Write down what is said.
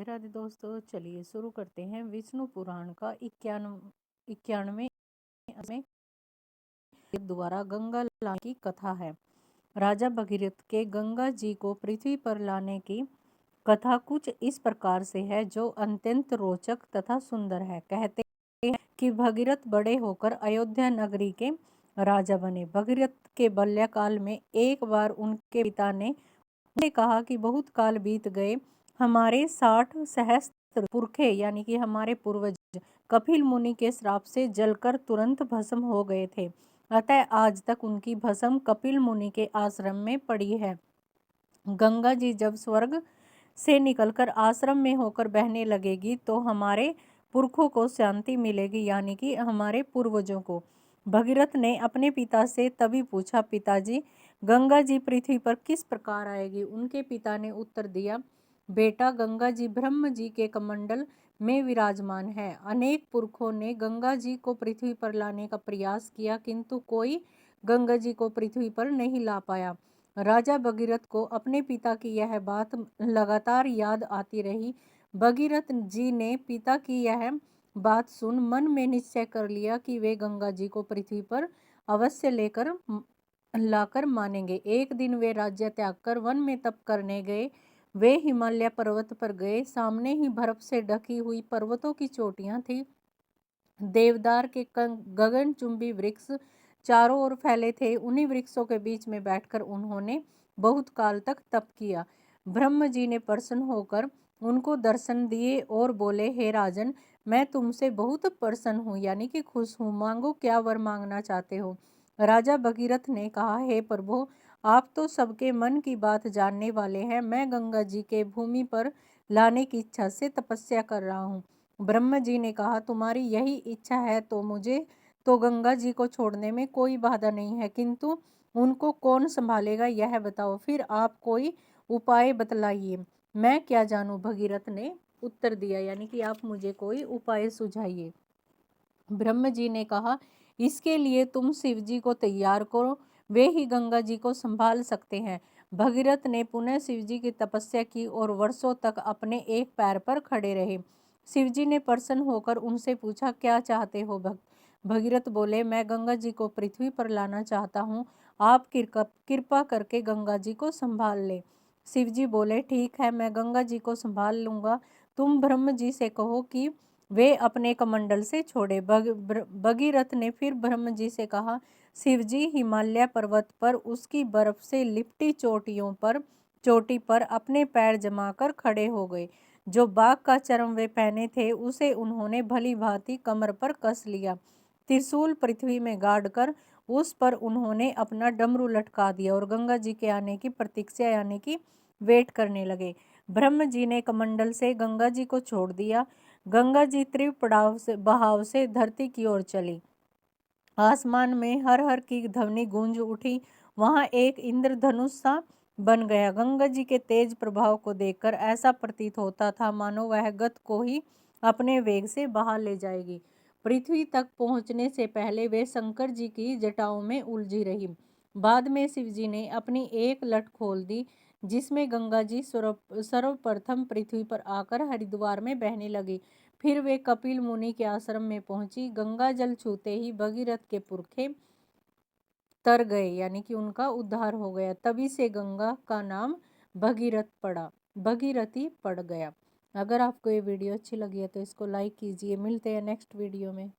राधे राधे दोस्तों, चलिए शुरू करते हैं विष्णु पुराण का 91 में द्वारा गंगा लाने की कथा है। राजा भगीरथ के गंगा जी को पृथ्वी पर लाने की कथा कुछ इस प्रकार से है, जो अत्यंत रोचक तथा सुंदर है। कहते हैं कि भगीरथ बड़े होकर अयोध्या नगरी के राजा बने। भगीरथ के बाल्यकाल में एक बार उनके पिता ने कहा कि बहुत काल बीत गए, हमारे 60 सहस्त्र पुरखे यानी कि हमारे पूर्वज कपिल मुनि के श्राप से जलकर तुरंत भस्म हो गए थे। अतः आज तक उनकी भस्म कपिल मुनि के आश्रम में पड़ी है। गंगा जी जब स्वर्ग से निकलकर आश्रम में होकर बहने लगेगी तो हमारे पुरखों को शांति मिलेगी, यानी कि हमारे पूर्वजों को। भगीरथ ने अपने पिता से तभी पूछा, पिताजी गंगा जी पृथ्वी पर किस प्रकार आएगी? उनके पिता ने उत्तर दिया, बेटा गंगा जी ब्रह्म जी के कमंडल में विराजमान है। अनेक पुरखों ने गंगा जी को पृथ्वी पर लाने का प्रयास किया, किंतु कोई गंगा जी को पृथ्वी पर नहीं ला पाया। राजा भगीरथ को अपने पिता की यह बात लगातार याद आती रही। भगीरथ जी ने पिता की यह बात सुन मन में निश्चय कर लिया कि वे गंगा जी को पृथ्वी पर अवश्य लाकर मानेंगे। एक दिन वे राज्य त्याग कर वन में तप करने गए। वे हिमालय पर्वत पर गए। सामने ही बर्फ से ढकी हुई पर्वतों की चोटियां थी। देवदार के गगनचुंबी वृक्ष चारों ओर फैले थे। उन्हीं वृक्षों के बीच में बैठकर उन्होंने बहुत काल तक तप किया। ब्रह्म जी ने प्रसन्न होकर उनको दर्शन दिए और बोले, हे राजन, मैं तुमसे बहुत प्रसन्न हूँ, यानी कि खुश हूँ। मांगो, क्या वर मांगना चाहते हो? राजा भगीरथ ने कहा, हे प्रभु, आप तो सबके मन की बात जानने वाले हैं। मैं गंगा जी के भूमि पर लाने की इच्छा से तपस्या कर रहा हूँ। ब्रह्म जी ने कहा, तुम्हारी यही इच्छा है तो मुझे तो गंगा जी को छोड़ने में कोई बाधा नहीं है, किंतु उनको कौन संभालेगा यह बताओ। फिर आप कोई उपाय बतलाइए। मैं क्या जानूं, भगीरथ ने उत्तर दिया, यानी कि आप मुझे कोई उपाय सुझाइए। ब्रह्म जी ने कहा, इसके लिए तुम शिव जी को तैयार करो, वे ही गंगा जी को संभाल सकते हैं। भगीरथ ने पुनः शिव जी की तपस्या की और वर्षों तक अपने एक पैर पर खड़े रहे। शिव जी ने प्रसन्न होकर उनसे पूछा, क्या चाहते हो भक्त? भगीरथ बोले, मैं गंगा जी को पृथ्वी पर लाना चाहता हूँ। आप कृपा करके गंगा जी को संभाल ले। शिव जी बोले, ठीक है, मैं गंगा जी को संभाल लूंगा। तुम ब्रह्म जी से कहो कि वे अपने कमंडल से छोड़े। भगीरथ ने फिर ब्रह्म जी से कहा, शिव जी हिमालय पर्वत पर उसकी बर्फ से लिपटी चोटी पर अपने पैर जमाकर खड़े हो गए। जो बाघ का चर्म वे पहने थे उसे उन्होंने भली भांति कमर पर कस लिया। त्रिशूल पृथ्वी में गाड़कर उस पर उन्होंने अपना डमरू लटका दिया और गंगा जी के आने की प्रतीक्षा यानी कि वेट करने लगे। ब्रह्म जी ने कमंडल से गंगा जी को छोड़ दिया। गंगा जी तीव्र बहाव से धरती की ओर चली। आसमान में हर हर की ध्वनि गूंज उठी। वहां एक इंद्रधनुष सा बन गया। गंगा जी के तेज प्रभाव को देखकर ऐसा प्रतीत होता था मानो वह गत को ही अपने वेग से बहा ले जाएगी। पृथ्वी तक पहुंचने से पहले वे शंकर जी की जटाओं में उलझी रही। बाद में शिव जी ने अपनी एक लट खोल दी, जिसमें गंगा जी सर्वप्रथम पृथ्वी पर आकर हरिद्वार में बहने लगी। फिर वे कपिल मुनि के आश्रम में पहुंची। गंगा जल छूते ही भगीरथ के पुरखे तर गए, यानी कि उनका उद्धार हो गया। तभी से गंगा का नाम भगीरथी पड़ गया। अगर आपको ये वीडियो अच्छी लगी है तो इसको लाइक कीजिए। मिलते हैं नेक्स्ट वीडियो में।